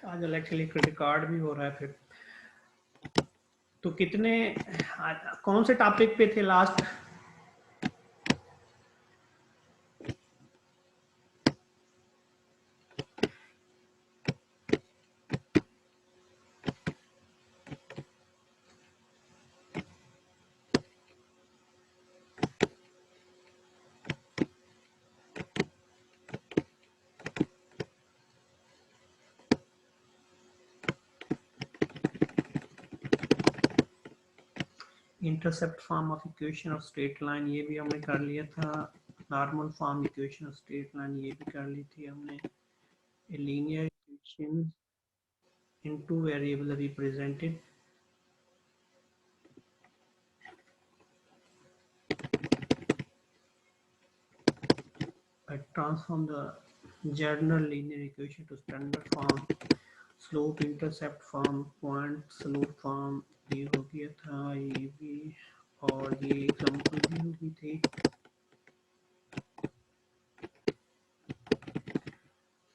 आज actually credit card भी हो रहा है फिर। तो कितने कौन से टॉपिक पे थे last? Intercept form of equation of straight line ये भी हमने कर लिया था। Normal form equation of straight line ये भी कर ली थी हमने। Linear equation in two variable represented. I transform the general linear equation to standard form, slope intercept form, point slope form। ये हो गया था ये भी, और ये एग्जाम्पल भी हो गई थी।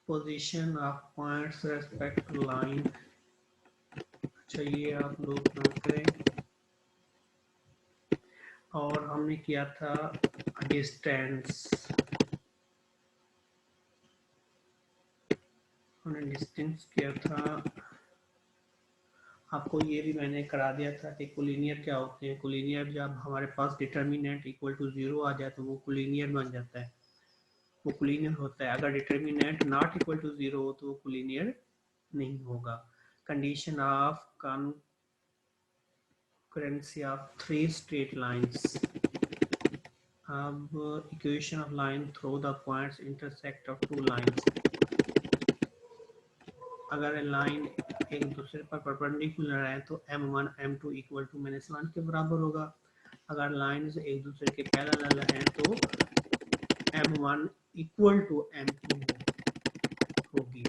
Position of points respect to line. अच्छा ये आप लोग ना करें। और हमने किया था डिस्टेंस। हमने डिस्टेंस किया था। आपको ये भी मैंने करा दिया था कि कोलिनियर क्या होते हैं। कोलिनियर जब हमारे पास डिटर्मिनेंट इक्वल टू 0 आ जाए तो वो कोलिनियर बन जाता है, वो कोलिनियर होता है। अगर डिटर्मिनेंट नॉट इक्वल टू 0 हो तो वो कोलिनियर नहीं होगा। Condition of currency of three straight lines. अब equation of line through the points intersect of two lines. अगर लाइन एक दूसरे पर परपेंडिकुलर है तो m1 m2 इक्वल टू -1 के बराबर होगा। अगर लाइंस एक दूसरे के पैरेलल हैं तो m1 इक्वल टू m2 होगी।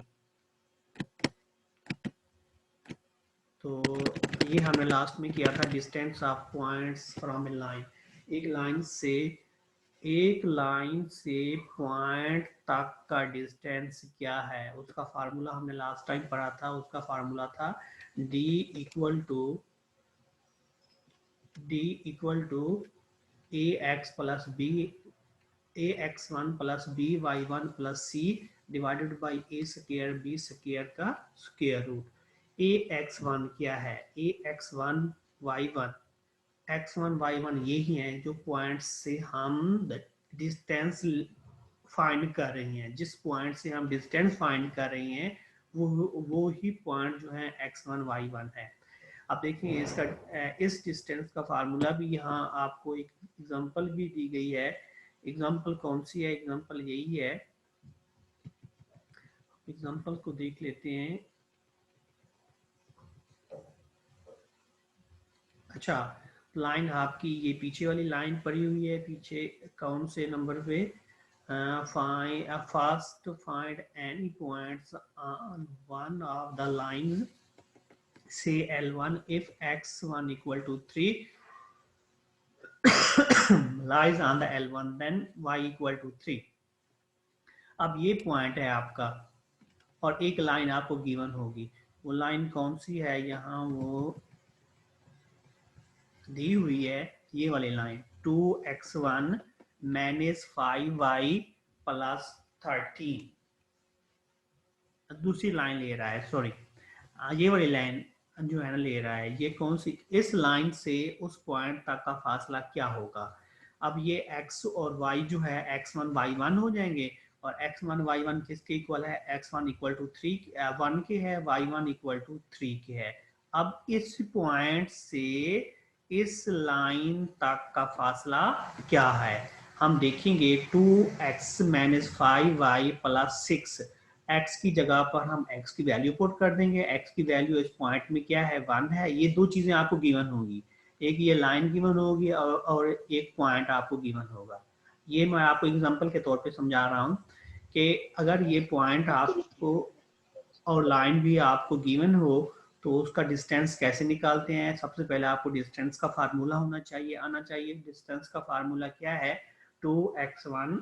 तो ये हमने लास्ट में किया था distance of points from A line. एक लाइन से पॉइंट तक का डिस्टेंस क्या है उसका फार्मूला हमने लास्ट टाइम पढ़ा था। उसका फार्मूला था d equal to ax plus b ax1 plus by1 plus c divided by a square b square का स्क्वायर रूट। ax1 क्या है? ax1 y1 x1 y1 यही है जो पॉइंट से हम डिस्टेंस फाइंड कर रहे हैं। जिस पॉइंट से हम डिस्टेंस फाइंड कर रहे हैं वो ही पॉइंट जो है x1 y1 है। अब देखिए इसका इस डिस्टेंस का फार्मूला भी यहाँ आपको एक एग्जांपल भी दी गई है। एग्जांपल कौन सी है? एग्जांपल यही है। एग्जांपल को देख लेते हैं। अच्छा, लाइन आपकी ये पीछे वाली लाइन पड़ी हुई है। पीछे कौन से नंबर पे? First find any points on one of the line से L1 if x1 equal to 3 lies on the L1 then y equal to 3। अब ये पॉइंट है आपका और एक लाइन आपको गिवन होगी। वो लाइन कौन सी है? यहाँ वो दी हुई है, ये वाली लाइन 2x1 -5y प्लस 13। दूसरी लाइन ले रहा है, सॉरी ये वाली लाइन जो है ना ले रहा है। ये कौन सी? इस लाइन से उस पॉइंट तक का फासला क्या होगा? अब ये x और y जो है x1 y1 हो जाएंगे और x1 y1 किसके इक्वल है? x1 इक्वल टू 1 के है, y1 इक्वल टू 3 के है। अब इस पॉइंट से इस लाइन तक का फासला क्या है? हम देखेंगे 2x - 5y प्लस 6। x की जगह पर हम x की वैल्यू पुट कर देंगे। x की वैल्यू इस पॉइंट में क्या है? 1 है। ये दो चीजें आपको गिवन होगी, एक ये लाइन गिवन होगी और एक पॉइंट आपको गिवन होगा। ये मैं आपको एग्जांपल के तौर पे समझा रहा हूँ कि अगर ये पॉइंट आपको और लाइन भी आपको गिवन हो तो उसका डिस्टेंस कैसे निकालते हैं? सबसे पहले आपको डिस्टेंस का फार्मूला आना चाहिए। डिस्टेंस का फार्मूला क्या है? 2x1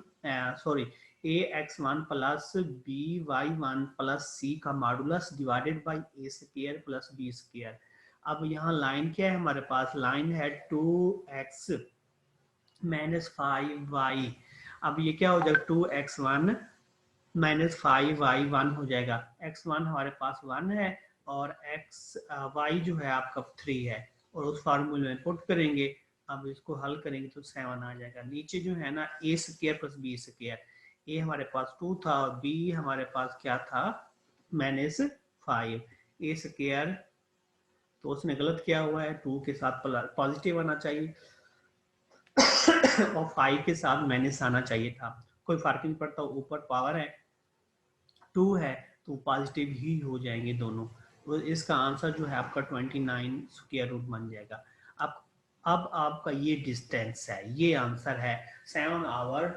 sorry a x one plus b y one plus c का modulus divided by a square plus b square. अब यहाँ लाइन क्या है हमारे पास, लाइन है 2x माइनस 5y। अब ये क्या हो जाएगा, 2x1 माइनस 5y1 हो जाएगा। x1 हमारे पास 1 है और y जो है आपका 3 है, और उस फार्मूले में पुट करेंगे। अब इसको हल करेंगे तो 7 आ जाएगा। नीचे जो है ना ए स्क्वायर प्लस बी स्क्वायर, ए हमारे पास 2 था और बी हमारे पास क्या था, माइनस 5। ए स्क्वायर तो उसने गलत किया हुआ है, 2 के साथ पॉजिटिव आना चाहिए और 5 के साथ माइनस आना चाहिए था। कोई फर्क नहीं पड़ता, ऊपर पावर है 2 है तो पॉजिटिव ही हो जाएंगे दोनों। तो इसका आंसर जो है आपका 29 स्क्वायर रूट बन जाएगा। अब आपका ये डिस्टेंस है, ये आंसर है 7 आवर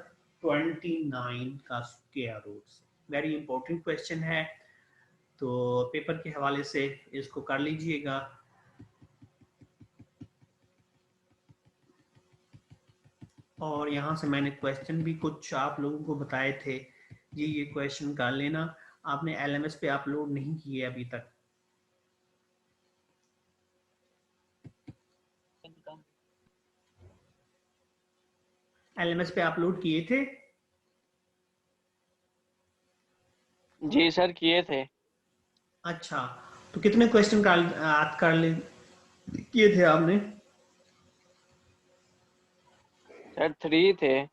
29 का square root. Very important question है, तो पेपर के हवाले से इसको कर लीजिएगा। और यहाँ से मैंने क्वेश्चन भी कुछ आप लोगों को बताए थे जी, ये क्वेश्चन कर लेना। आपने एलएमएस पे अपलोड नहीं किए अभी तक। एलएमएस पे अपलोड किए थे? जी सर किए थे। अच्छा, तो कितने क्वेश्चन कर ले किए थे आपने? सर 3 थे।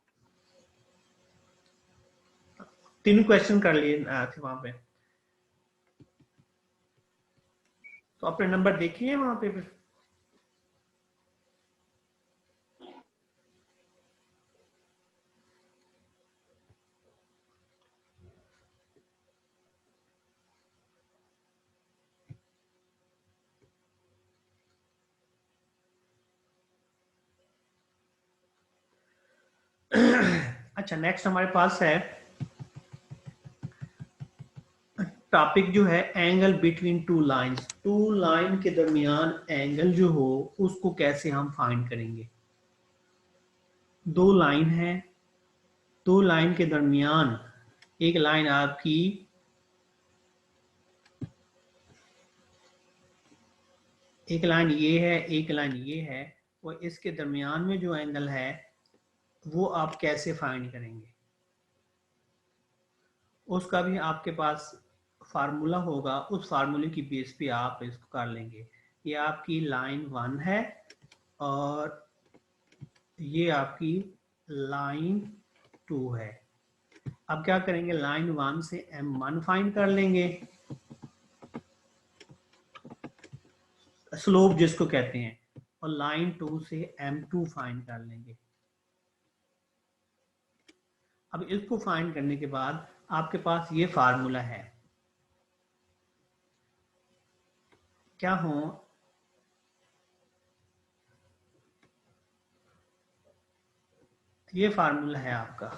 3 क्वेश्चन कर लिए थे वहां पे, तो अपने नंबर देखिए वहां पे फिर। अच्छा, नेक्स्ट हमारे पास है टॉपिक जो है angle between two lines. Two line के दरमियान एंगल जो हो उसको कैसे हम फाइंड करेंगे। दो लाइन है, दो लाइन के दरमियान एक लाइन आपकी एक लाइन ये है, एक लाइन ये है, और इसके दरमियान में जो एंगल है वो आप कैसे फाइंड करेंगे, उसका भी आपके पास फार्मूला होगा। उस फार्मूले की बेस पे आप इसको कर लेंगे। ये आपकी लाइन 1 है और ये आपकी लाइन 2 है। अब क्या करेंगे, लाइन 1 से m1 फाइंड कर लेंगे, स्लोप जिसको कहते हैं, और लाइन 2 से m2 फाइंड कर लेंगे। अब इसको फाइंड करने के बाद आपके पास ये फार्मूला है, क्या हो, ये फार्मूला है आपका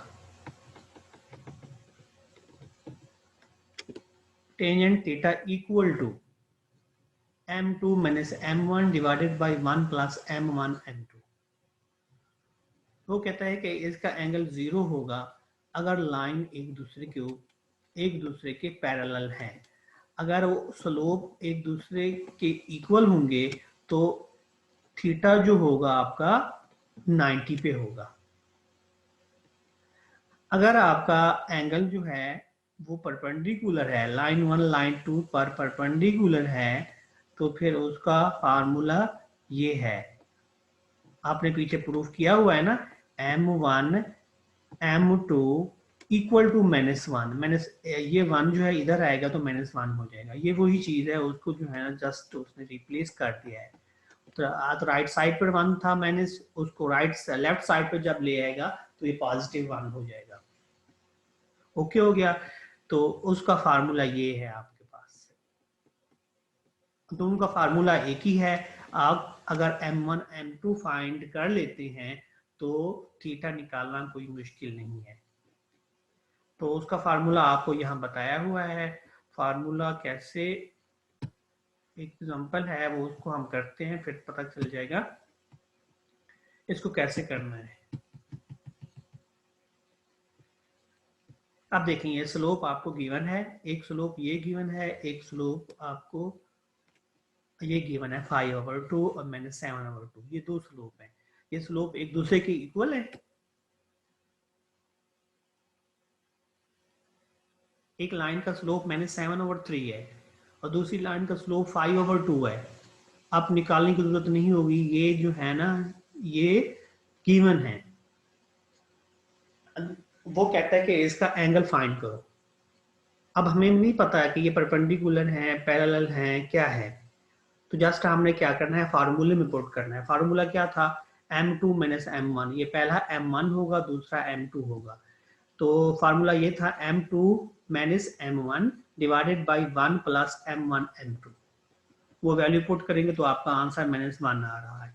tangent theta equal to m2 minus m1 divided by 1 plus m1 m2। वो कहता है कि इसका एंगल 0 होगा अगर लाइन एक दूसरे के पैरेलल हैं। अगर वो स्लोप एक दूसरे के इक्वल होंगे तो थीटा जो होगा आपका 90 पे होगा। अगर आपका एंगल जो है वो परपेंडिकुलर है, लाइन 1 लाइन 2 पर परपेंडिकुलर है, तो फिर उसका फार्मूला ये है, आपने पीछे प्रूफ किया हुआ है ना, m1 m2 equal to -1। Minus ये 1 जो है इधर आएगा तो -1 हो जाएगा। ये वही चीज है, उसको जो है ना जस्ट उसने रिप्लेस कर दिया है। तो राइट साइड पर 1 था माइनस, उसको लेफ्ट साइड पर जब ले आएगा तो ये पॉजिटिव 1 हो जाएगा। ओके हो गया, तो उसका फार्मूला ये है आपके पास। दोनों का फार्मूला एक ही है। आप अगर m1 m2 फाइंड कर लेते हैं तो थीटा निकालना कोई मुश्किल नहीं है। तो उसका फार्मूला आपको यहाँ बताया हुआ है। फार्मूला कैसे, एग्जांपल है वो उसको हम करते हैं, फिर पता चल जाएगा इसको कैसे करना है। अब देखें ये स्लोप आपको गिवन है, एक स्लोप ये गिवन है, एक स्लोप आपको ये गिवन है 5/2 और मैंने 7/2, ये दो स्लोप है। ये स्लोप एक दूसरे के इक्वल है। एक लाइन का स्लोप मैंने 7/3 है और दूसरी लाइन का स्लोप 5/2 है। अब निकालने की जरूरत नहीं होगी, ये जो है ना ये गिवन है। वो कहता है कि इसका एंगल फाइंड करो। अब हमें नहीं पता है कि ये परपेंडिकुलर है, पैरेलल है, क्या है। तो जस्ट हमने क्या करना है, फार्मूले में पुट करना है। फार्मूला क्या था, m2 माइनस m1। ये पहला m1 होगा, दूसरा m2 होगा। तो फार्मूला ये था m2 minus m1 divided by 1 plus m1 m2। वो वैल्यू पुट करेंगे तो आपका आंसर -1 आ रहा है।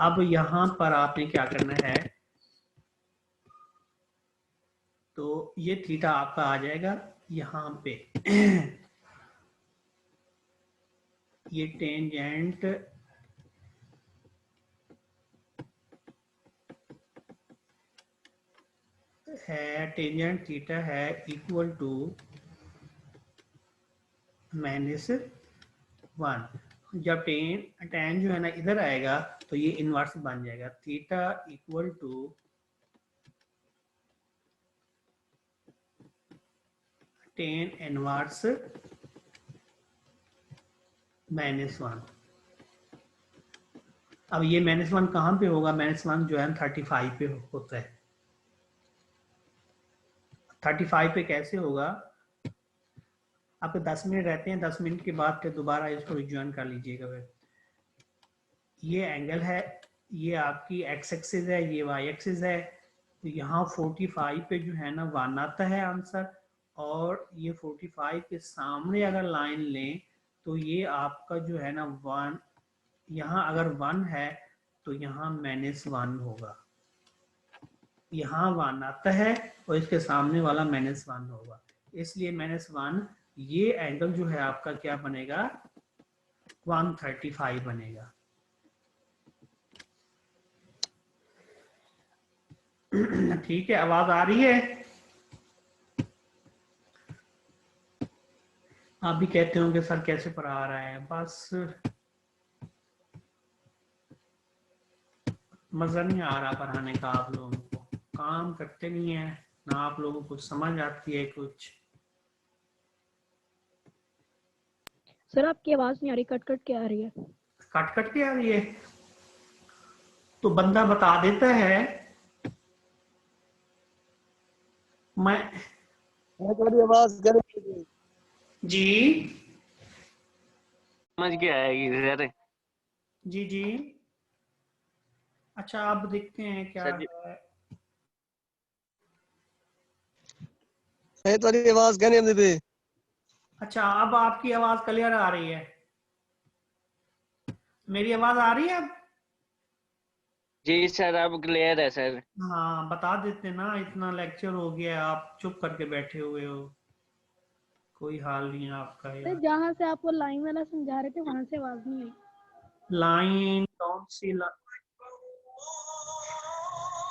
अब यहां पर आपने क्या करना है, तो ये थीटा आपका आ जाएगा यहां पे ये टेंजेंट है, टेंजेंट थीटा है इक्वल टू -1। जब टेन जो है ना इधर आएगा तो ये इनवर्स बन जाएगा, theta equal to tan inverse -1। अब ये -1 कहाँ पे होगा, -1 जो है 35 पे होता है। 35 पे कैसे होगा, आपके 10 मिनट रहते हैं, 10 मिनट के बाद फिर दोबारा इसको रिज्वाइन कर लीजिएगा। फिर ये एंगल है, ये आपकी x एक्सिस है, ये y एक्सिस है। तो यहाँ 45 पे जो है ना 1 आता है आंसर, और ये 45 के सामने अगर लाइन लें तो ये आपका जो है ना 1, यहाँ अगर 1 है तो यहाँ -1 होगा। यहाँ 1 आता है और इसके सामने वाला -1 होगा, इसलिए -1। ये एंगल जो है आपका क्या बनेगा, 135 बनेगा। ठीक है, आवाज आ रही है? आप भी कहते होंगे सर कैसे पढ़ा रहा है, बस मजा नहीं आ रहा पढ़ाने का। आप लोगों को काम करते नहीं है ना, आप लोगों को समझ आती है कुछ। सर आपकी आवाज नहीं आ रही, कट कट के आ रही है। कट कट के आ रही है तो बंदा बता देता है। मैं थोड़ी आवाज जी समझ के आएगी सर। जी जी, अच्छा आप देखते हैं क्या सर जी, है थोड़ी आवाज कहने दे। अच्छा अब आपकी आवाज क्लियर आ रही है, मेरी आवाज आ रही है अब? जी सर अब क्लियर है सर। हाँ बता देते ना, इतना लेक्चर हो गया, आप चुप करके बैठे हुए हो, कोई हाल नहीं है आपका सर यार। जहाँ से आप वो लाइन वाला समझा रहे थे वहां से आवाज नहीं आई। लाइन कौन सी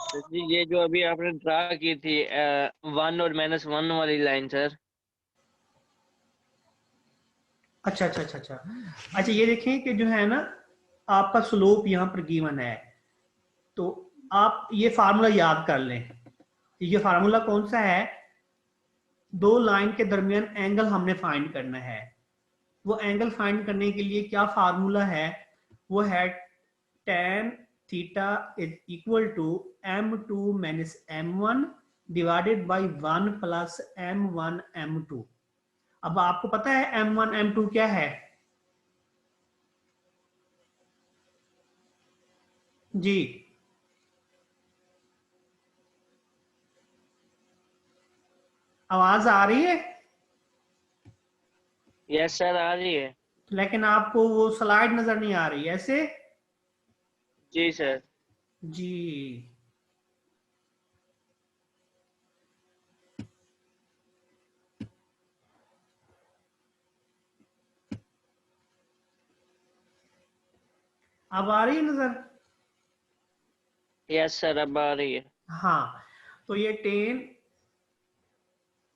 सर जी ये जो अभी आपने ड्रा की थी 1 और -1 वाली लाइन सर। अच्छा अच्छा अच्छा अच्छा अच्छा, ये देखें कि जो है ना आपका स्लोप यहाँ पर गिवन है, तो आप ये फार्मूला याद कर लें। ये फार्मूला कौन सा है, दो लाइन के दरमियान एंगल हमने फाइंड करना है। वो एंगल फाइंड करने के लिए क्या फार्मूला है, वो है tan theta is equal to m2 minus m1 divided by 1 plus m1 m2। अब आपको पता है m1 m2 क्या है जी? आवाज आ रही है? यस सर आ रही है। लेकिन आपको वो स्लाइड नजर नहीं आ रही ऐसे? जी सर। जी अब आ रही है नजर? यस सर अब आ रही है। हाँ, तो ये tan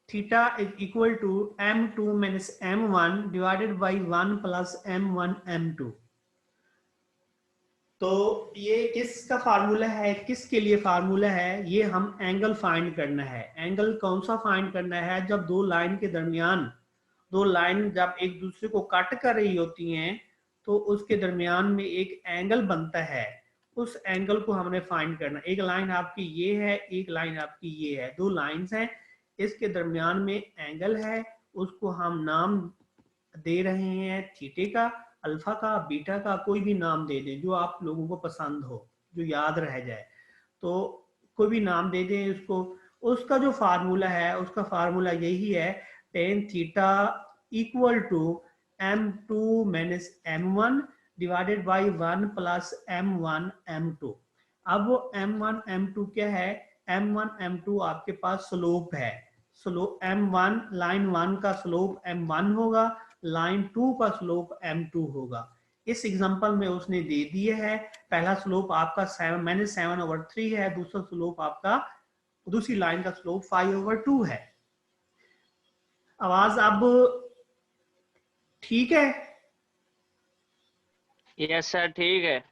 theta is equal to m2 minus m1 divided by 1 plus m1 m2। तो ये किसका फार्मूला है, किसके लिए फार्मूला है? ये हम एंगल फाइंड करना है। एंगल कौन सा फाइंड करना है? जब दो लाइन के दरमियान, दो लाइन जब एक दूसरे को कट कर रही होती हैं तो उसके दरमियान में एक एंगल बनता है, उस एंगल को हमने फाइंड करना। एक लाइन आपकी ये है, एक लाइन आपकी ये है, दो लाइंस हैं, इसके दरमियान में एंगल है, उसको हम नाम दे रहे हैं थीटे का, अल्फा का, बीटा का, कोई भी नाम दे दें जो आप लोगों को पसंद हो, जो याद रह जाए, तो कोई भी नाम दे दें उसको। उसका जो फार्मूला है, उसका फार्मूला यही है, tan theta equal to m2 minus m1 divided by 1 plus m1 m2। अब वो m1 m2 क्या है? m1 m2 आपके पास स्लोप है। स्लोप m1, लाइन 1 का स्लोप m1 होगा, लाइन 2 का स्लोप m2 होगा। इस एग्जांपल में उसने दे दिए है, पहला स्लोप आपका 7/3 है, दूसरा स्लोप आपका, दूसरी लाइन का स्लोप 5/2 है। आवाज अब ठीक है? यस सर, ठीक है।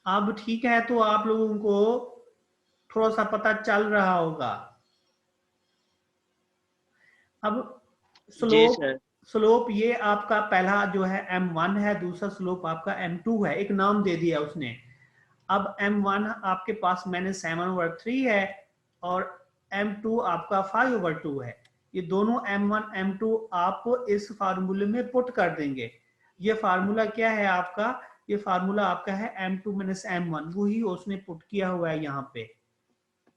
अब ठीक है, तो आप लोगों को थोड़ा सा पता चल रहा होगा। अब जी स्लोप, सर। स्लोप ये आपका पहला जो है m1 है, दूसरा स्लोप आपका m2 है, एक नाम दे दिया उसने। अब m1 आपके पास -7/3 है और m2 आपका 5/2 है। ये दोनों m1 m2 आप इस फार्मूले में पुट कर देंगे। ये फार्मूला क्या है आपका? ये फार्मूला आपका है m2 माइनस m1, वही उसने पुट किया हुआ है यहाँ पे।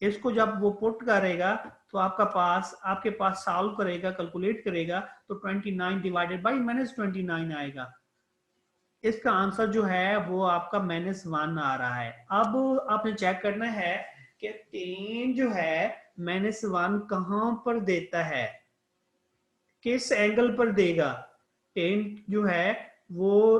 इसको जब वो पुट करेगा तो आपके पास सॉल्व करेगा, कैलकुलेट करेगा, तो 29 डिवाइडेड बाई -29 आएगा। इसका आंसर जो है वो आपका -1 आ रहा है। अब आपने चेक करना है कि 3 जो है -1 कहां पर देता है, किस एंगल पर देगा। 10 जो है वो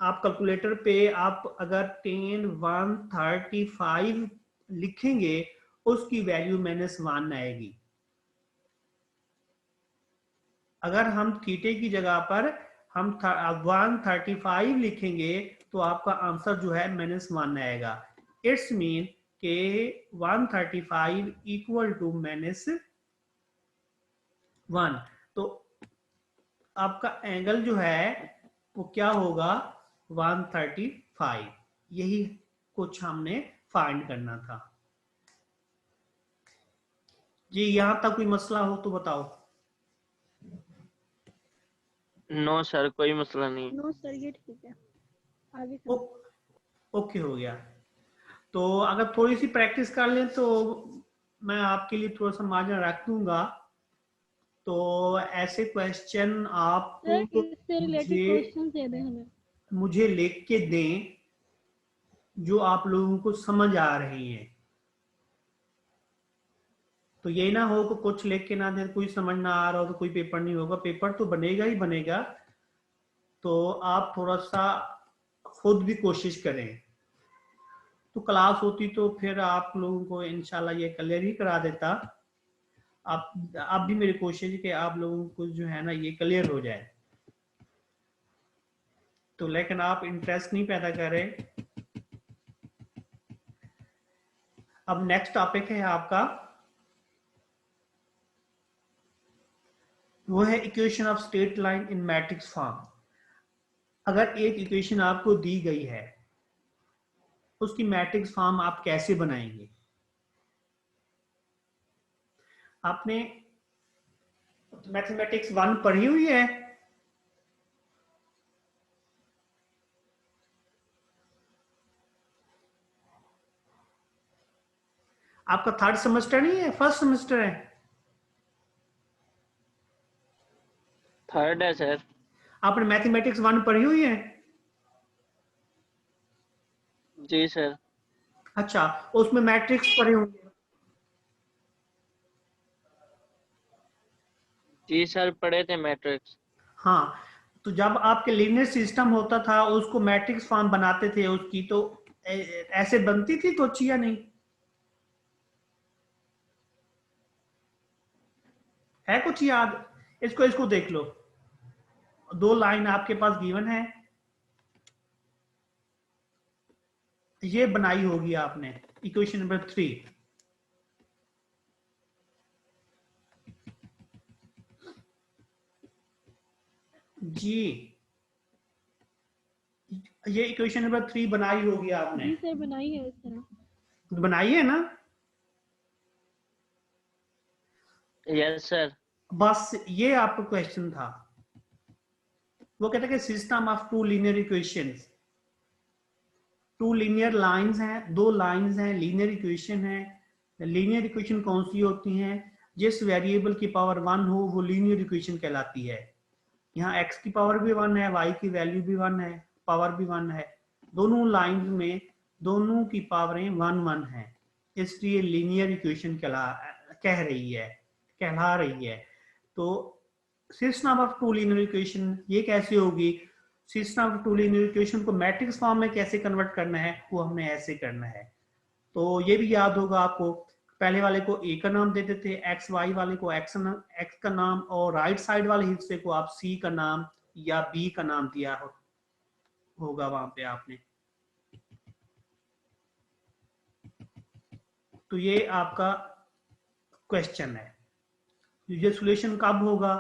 आप कैलकुलेटर पे आप अगर 10/135 लिखेंगे, उसकी वैल्यू -1 आएगी। अगर हम थीटे की जगह पर हम 135 लिखेंगे तो आपका आंसर जो है -1 आएगा। इट्स मीन के 135 इक्वल टू -1। तो आपका एंगल जो है वो क्या होगा? 135। यही कुछ हमने फाइंड करना था। जी, यहां तक कोई मसला हो तो बताओ। नो सर, कोई मसला नहीं। नो सर, ये ठीक है, आगे ओ, ओके हो गया। तो अगर थोड़ी सी प्रैक्टिस कर लें तो मैं आपके लिए थोड़ा सा मार्जिन रख दूंगा। तो ऐसे क्वेश्चन आप सर, इससे रिलेटेड मुझे क्वेश्चन दे दें हमें। मुझे लिख के दें जो आप लोगों को समझ आ रही हैं। तो ये ना हो कि कुछ लिख के ना दे, कोई समझ ना आ रहा हो तो कोई पेपर नहीं होगा। पेपर तो बनेगा ही बनेगा। तो आप थोड़ा सा खुद भी कोशिश करें। तो क्लास होती तो फिर आप लोगों को इंशाल्लाह ये क्लियर ही करा देता। आप भी मेरी कोशिश है कि आप लोगों को जो है ना ये क्लियर हो जाए। तो लेकिन आप इंटरेस्ट नहीं पैदा कर रहे। अब नेक्स्ट टॉपिक है आपका, वो है equation of straight line in matrix form. अगर एक इक्वेशन आपको दी गई है, उसकी मैट्रिक्स फॉर्म आप कैसे बनाएंगे? आपने मैथमेटिक्स 1 पढ़ी हुई है? आपका 3rd सेमेस्टर नहीं है, 1st सेमेस्टर है? 3rd है सर। आपने मैथमेटिक्स 1 पढ़ी हुई है? जी सर। अच्छा, उसमें मैट्रिक्स पढ़े होंगे। जी सर, पढ़े थे मैट्रिक्स। हाँ, तो जब आपके लीनियर सिस्टम होता था उसको मैट्रिक्स फॉर्म बनाते थे उसकी, तो ऐसे बनती थी कुछ या नहीं? है कुछ याद? इसको देख लो, 2 लाइन आपके पास गिवन है, ये बनाई होगी आपने इक्वेशन नंबर 3। जी ये इक्वेशन नंबर 3 बनाई होगी आपने। जी सर बनाई है इस तरह। बनाई है ना? Yes sir. बस ये आपका क्वेश्चन था। वो कहता है कि system of 2 linear equations, 2 linear lines हैं, 2 लाइंस हैं, लीनियर इक्वेशन है। लीनियर इक्वेशन कौन सी होती हैं? जिस वेरिएबल की पावर 1 हो वो लीनियर इक्वेशन कहलाती है। यहाँ x की पावर भी 1 है, y की वैल्यू भी 1 है, पावर भी 1 है, दोनों लाइन में दोनों की पावरें 1 1 है, इसलिए लीनियर इक्वेशन कहला रही है। तो सिस्टम ऑफ 2 लीनियर इक्वेशन ये कैसे होगी? सिस्टम ऑफ 2 लीनियर इक्वेशन को मैट्रिक्स फॉर्म में कैसे कन्वर्ट करना है, वो हमने ऐसे करना है। तो ये भी याद होगा आपको, पहले वाले को ए का नाम देते थे, एक्स वाई वाले को एक्स का नाम, और राइट साइड वाले हिस्से को आप सी का नाम या बी का नाम दिया होगा वहां पे आपने। तो ये आपका क्वेश्चन है। ये सोल्यूशन कब होगा?